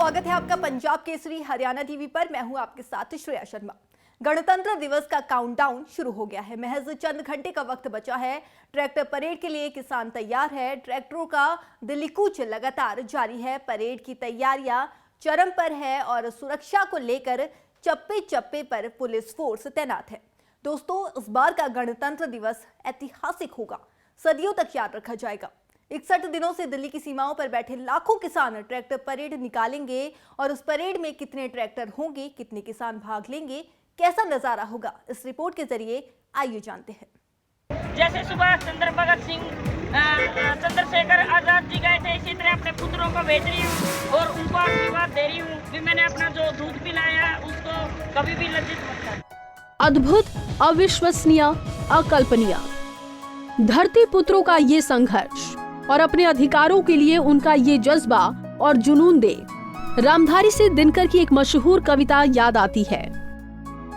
स्वागत है आपका पंजाब केसरी हरियाणा टीवी पर। मैं हूं आपके साथ श्रेया शर्मा। गणतंत्र दिवस का काउंटडाउन शुरू हो गया है। महज चंद घंटे का वक्त बचा है। ट्रैक्टर परेड के लिए किसान तैयार है। ट्रैक्टरों का दिल्ली कूच लगातार जारी है। परेड की तैयारियां चरम पर है और सुरक्षा को लेकर चप्पे चप्पे पर पुलिस फोर्स तैनात है। दोस्तों, इस बार का गणतंत्र दिवस ऐतिहासिक होगा, सदियों तक याद रखा जाएगा। 61 दिनों से दिल्ली की सीमाओं पर बैठे लाखों किसान ट्रैक्टर परेड निकालेंगे और उस परेड में कितने ट्रैक्टर होंगे, कितने किसान भाग लेंगे, कैसा नजारा होगा, इस रिपोर्ट के जरिए आइए जानते हैं। जैसे सुभाष चंद्र भगत सिंह, चंद्रशेखर आजाद जी गए थे, इसी तरह अपने पुत्रों को भेज रही हूँ और उनको आशीर्वाद दे रही हूँ कि मैंने अपना जो दूध पिलाया उसको कभी भी लज्जित मत कर। अद्भुत, अविश्वसनीय, अकल्पनीय। धरती पुत्रों का ये संघर्ष और अपने अधिकारों के लिए उनका ये जज्बा और जुनून दे रामधारी से दिनकर की एक मशहूर कविता याद आती है,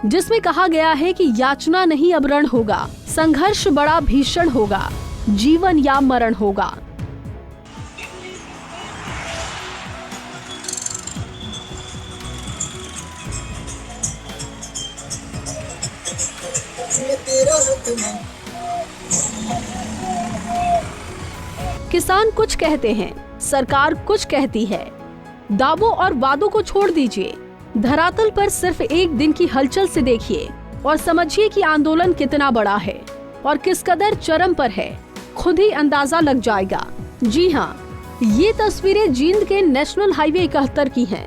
जिसमें कहा गया है कि याचना नहीं अब रण होगा, संघर्ष बड़ा भीषण होगा, जीवन या मरण होगा। किसान कुछ कहते हैं, सरकार कुछ कहती है। दावों और वादों को छोड़ दीजिए, धरातल पर सिर्फ एक दिन की हलचल से देखिए और समझिए कि आंदोलन कितना बड़ा है और किस कदर चरम पर है। खुद ही अंदाजा लग जाएगा। जी हाँ, ये तस्वीरें जींद के नेशनल हाईवे 71 की हैं,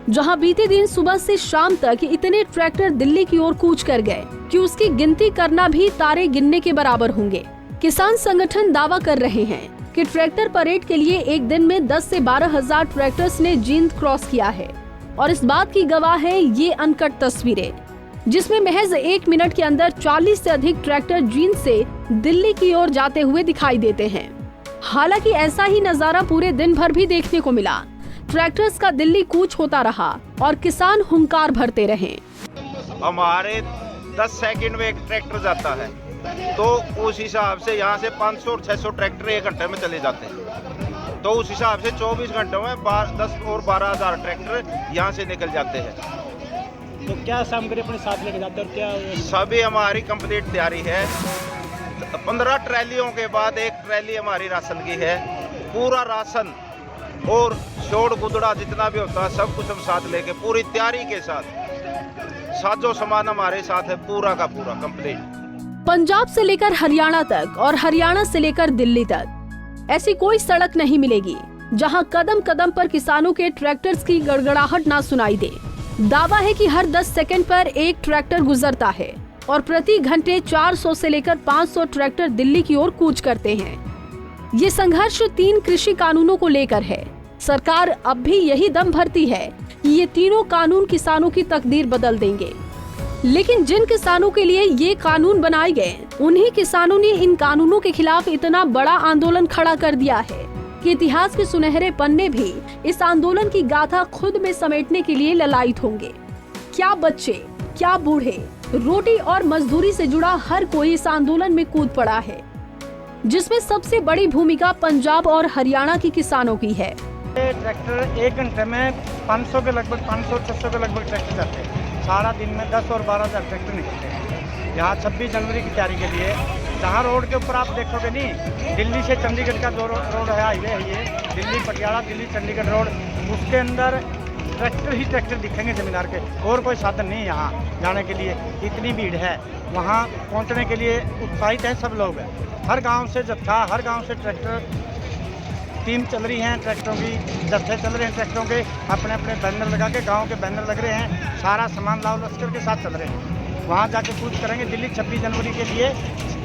जहां बीते दिन सुबह से शाम तक इतने ट्रैक्टर दिल्ली की ओर कूच कर गए कि उसकी गिनती करना भी तारे गिनने के बराबर होंगे। किसान संगठन दावा कर रहे हैं कि ट्रैक्टर परेड के लिए एक दिन में 10 से 12 हजार ट्रैक्टर्स ने जींद क्रॉस किया है और इस बात की गवाह है ये अनकट तस्वीरें, जिसमें महज 1 मिनट के अंदर 40 से अधिक ट्रैक्टर जींद से दिल्ली की ओर जाते हुए दिखाई देते हैं। हालांकि ऐसा ही नजारा पूरे दिन भर भी देखने को मिला। ट्रैक्टर्स का दिल्ली कूच होता रहा और किसान हुंकार भरते रहे। हमारे 10 सेकंड में एक ट्रैक्टर जाता है, तो उस हिसाब से यहाँ से 500 और 600 ट्रैक्टर 1 घंटे में चले जाते हैं। तो उस हिसाब से 24 घंटों में 10 और 12 हजार ट्रैक्टर यहाँ से निकल जाते हैं। तो क्या सामग्री अपने साथ लेके जाते हैं और क्या? सभी हमारी कंप्लीट तैयारी है। 15 ट्रैलियों के बाद एक ट्रैली हमारी राशन की है। पूरा राशन और छोड़ गुदड़ा जितना भी होता है सब कुछ हम साथ लेके पूरी तैयारी के साथ, साजो सामान हमारे साथ है पूरा का पूरा कंप्लीट। पंजाब से लेकर हरियाणा तक और हरियाणा से लेकर दिल्ली तक ऐसी कोई सड़क नहीं मिलेगी जहां कदम कदम पर किसानों के ट्रैक्टर्स की गड़गड़ाहट ना सुनाई दे। दावा है कि हर 10 सेकंड पर एक ट्रैक्टर गुजरता है और प्रति घंटे 400 से लेकर 500 ट्रैक्टर दिल्ली की ओर कूच करते हैं। ये संघर्ष 3 कृषि कानूनों को लेकर है। सरकार अब भी यही दम भरती है कि ये तीनों कानून किसानों की तकदीर बदल देंगे, लेकिन जिन किसानों के लिए ये कानून बनाए गए, उन्हीं किसानों ने इन कानूनों के खिलाफ इतना बड़ा आंदोलन खड़ा कर दिया है कि इतिहास के सुनहरे पन्ने भी इस आंदोलन की गाथा खुद में समेटने के लिए ललायित होंगे। क्या बच्चे, क्या बूढ़े, रोटी और मजदूरी से जुड़ा हर कोई इस आंदोलन में कूद पड़ा है, जिसमें सबसे बड़ी भूमिका पंजाब और हरियाणा के किसानों की है। ट्रैक्टर 1 घंटे में 500 के लगभग 500-600 के लगभग ट्रैक्टर जाते हैं। सारा दिन में 10 और 12 हजार ट्रैक्टर निकलते हैं। यहाँ 26 जनवरी की तैयारी के लिए, जहाँ रोड के ऊपर आप देखोगे नहीं, दिल्ली से चंडीगढ़ का जो रोड है, हाईवे है ये, दिल्ली पटियाला, दिल्ली चंडीगढ़ रोड, उसके अंदर ट्रैक्टर ही ट्रैक्टर दिखेंगे जमींदार के, और कोई साधन नहीं यहाँ जाने के लिए। इतनी भीड़ है, वहाँ पहुँचने के लिए उत्साहित हैं सब लोग। हर गाँव से जत्था, हर गाँव से ट्रैक्टर टीम चल रही हैं, ट्रैक्टरों की जत्थे चल रहे हैं, ट्रैक्टरों के अपने अपने बैनर लगा के, गांव के बैनर लग रहे हैं, सारा सामान लाओ लश्कर के साथ चल रहे हैं। वहां जाके कूच करेंगे दिल्ली 26 जनवरी के लिए।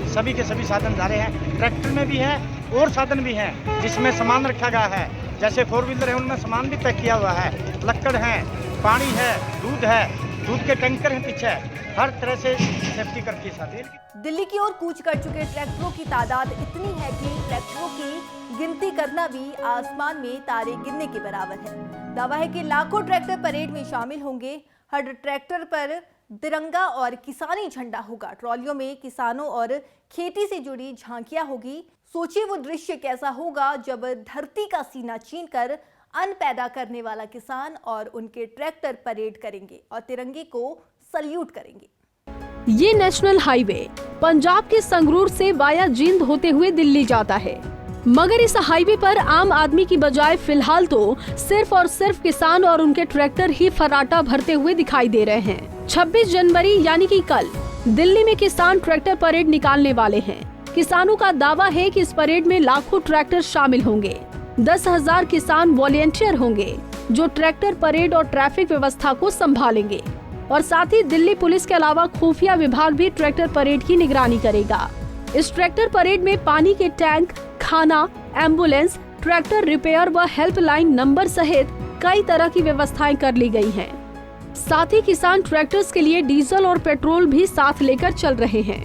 सभी के सभी साधन जा रहे हैं, ट्रैक्टर में भी हैं और साधन भी हैं जिसमें सामान रखा गया है। जैसे 4 व्हीलर है, उनमें सामान भी पैक किया हुआ है, लक्कड़ है, पानी है, दूध के टैंकर हैं पीछे, हर तरह से सेफ्टी करके साथ। दिल्ली की ओर कूच कर चुके ट्रैक्टरों की तादाद इतनी है कि ट्रैक्टरों की गिनती करना भी आसमान में तारे गिनने के बराबर है। दावा है कि लाखों ट्रैक्टर परेड में शामिल होंगे। हर ट्रैक्टर पर तिरंगा और किसानी झंडा होगा। ट्रॉलियों में किसानों और खेती से जुड़ी झांकियां होगी। सोचिए वो दृश्य कैसा होगा जब धरती का सीना छीनकर अन्न पैदा करने वाला किसान और उनके ट्रैक्टर परेड करेंगे और तिरंगे को सल्यूट करेंगे। ये नेशनल हाईवे पंजाब के संगरूर से वाया जींद होते हुए दिल्ली जाता है, मगर इस हाईवे पर आम आदमी की बजाय फिलहाल तो सिर्फ और सिर्फ किसान और उनके ट्रैक्टर ही फर्राटा भरते हुए दिखाई दे रहे हैं। 26 जनवरी यानी कि कल दिल्ली में किसान ट्रैक्टर परेड निकालने वाले हैं। किसानों का दावा है कि इस परेड में लाखों ट्रैक्टर शामिल होंगे। 10,000 किसान वॉलेंटियर होंगे जो ट्रैक्टर परेड और ट्रैफिक व्यवस्था को संभालेंगे और साथ ही दिल्ली पुलिस के अलावा खुफिया विभाग भी ट्रैक्टर परेड की निगरानी करेगा। इस ट्रैक्टर परेड में पानी के टैंक, खाना, एम्बुलेंस, ट्रैक्टर रिपेयर व हेल्पलाइन नंबर सहित कई तरह की व्यवस्थाएं कर ली गई हैं। साथ ही किसान ट्रैक्टर्स के लिए डीजल और पेट्रोल भी साथ लेकर चल रहे हैं।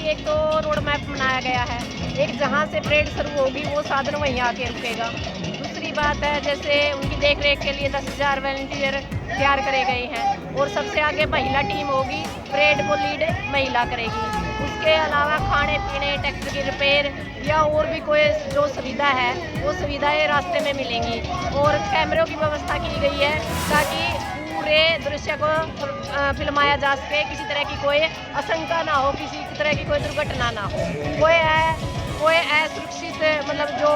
एक तो रोड मैप बनाया गया है, एक जहाँ से परेड शुरू होगी वो साधन वहीं आके रुकेगा। दूसरी बात है जैसे उनकी देख रेख के लिए 10,000 वॉलंटियर तैयार करे गए हैं और सबसे आगे महिला टीम होगी, परेड को लीड महिला करेगी। उसके अलावा खाने पीने, ट्रैक्टर की रिपेयर या और भी कोई जो सुविधा है वो सुविधाएं रास्ते में मिलेंगी और कैमरों की व्यवस्था की गई है ताकि पूरे दृश्य को फिल्माया जा सके, किसी तरह की कोई आशंका ना हो, किसी तरह की कोई दुर्घटना ना हो, कोई असुरक्षित मतलब जो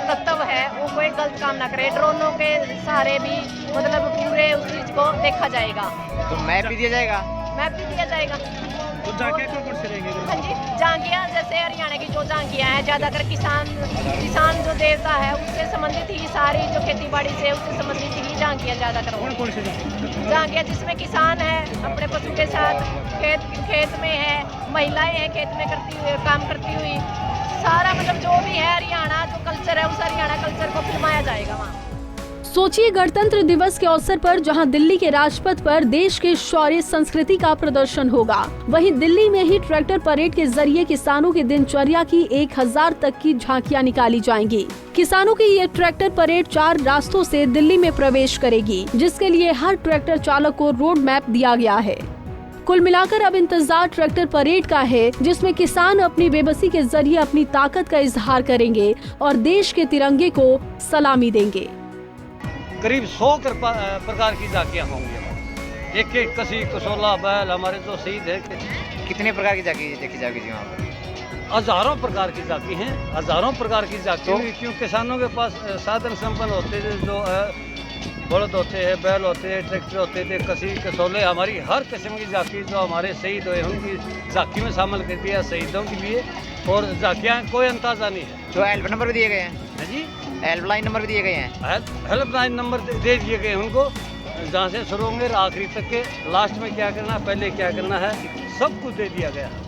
तत्व है वो कोई गलत काम ना करे। ड्रोनों के सहारे भी मतलब पूरे उस चीज को देखा जाएगा। तो मैप भी दिया जाएगा? मैप भी दिया जाएगा। तो झांकियाँ कौन से रहेंगे? हाँ जी, झांकियाँ जैसे हरियाणा की जो झांकियाँ हैं ज़्यादातर किसान जो देवता है उससे संबंधित ही, सारी जो खेती बाड़ी से उससे संबंधित ही झांकियाँ ज़्यादातर होंगी। कौन सी झांकियाँ जिसमें किसान है अपने पशु के साथ खेत में है, महिलाएं हैं खेत में काम करती हुई, सारा मतलब जो भी है हरियाणा जो कल्चर है उस हरियाणा कल्चर को फिल्माया जाएगा वहाँ। सोचिए, गणतंत्र दिवस के अवसर पर जहां दिल्ली के राजपथ पर देश के शौर्य संस्कृति का प्रदर्शन होगा, वहीं दिल्ली में ही ट्रैक्टर परेड के जरिए किसानों की दिनचर्या की 1000 तक की झांकियां निकाली जाएंगी। किसानों की ये ट्रैक्टर परेड 4 रास्तों से दिल्ली में प्रवेश करेगी, जिसके लिए हर ट्रैक्टर चालक को रोड मैप दिया गया है। कुल मिलाकर अब इंतजार ट्रैक्टर परेड का है, जिसमें किसान अपनी बेबसी के जरिए अपनी ताकत का इजहार करेंगे और देश के तिरंगे को सलामी देंगे। करीब 100 प्रकार की झांकियाँ होंगी। एक कसी कसोला बैल हमारे जो शहीद है। कितने प्रकार की झांकी देखी जाएगी जी वहाँ पर? हजारों प्रकार की झांकी हैं, हजारों प्रकार की झांकी हुई। क्यों किसानों के पास साधन संपन्न होते थे, जो बलद होते हैं, बैल होते हैं, ट्रैक्टर होते थे, कसी कसोले, हमारी हर किस्म की झांकी जो हमारे शहीद हुए उनकी झांकी में शामिल कर दिया शहीदों के लिए। और झांकियाँ कोई अंदाजा नहीं है। जो हेल्प नंबर भी दिए गए हैं? है जी, हेल्पलाइन नंबर भी दिए गए हैं? हेल्पलाइन नंबर दे दिए गए उनको, जहाँ से शुरू होंगे आखिरी तक के, लास्ट में क्या करना है, पहले क्या करना है, सब कुछ दे दिया गया है।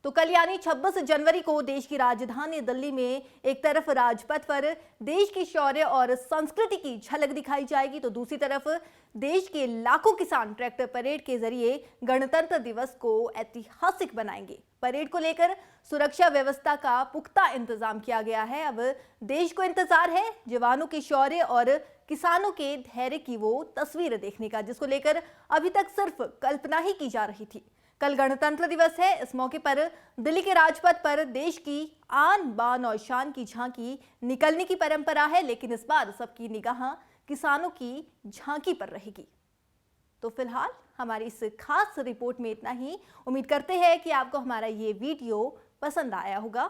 तो कल यानी 26 जनवरी को देश की राजधानी दिल्ली में एक तरफ राजपथ पर देश की शौर्य और संस्कृति की झलक दिखाई जाएगी, तो दूसरी तरफ देश के लाखों किसान ट्रैक्टर परेड के जरिए गणतंत्र दिवस को ऐतिहासिक बनाएंगे। परेड को लेकर सुरक्षा व्यवस्था का पुख्ता इंतजाम किया गया है। अब देश को इंतजार है जवानों के शौर्य और किसानों के धैर्य की वो तस्वीर देखने का, जिसको लेकर अभी तक सिर्फ कल्पना ही की जा रही थी। कल गणतंत्र दिवस है। इस मौके पर दिल्ली के राजपथ पर देश की आन बान और शान की झांकी निकलने की परंपरा है, लेकिन इस बार सबकी निगाह किसानों की झांकी पर रहेगी। तो फिलहाल हमारी इस खास रिपोर्ट में इतना ही। उम्मीद करते हैं कि आपको हमारा ये वीडियो पसंद आया होगा।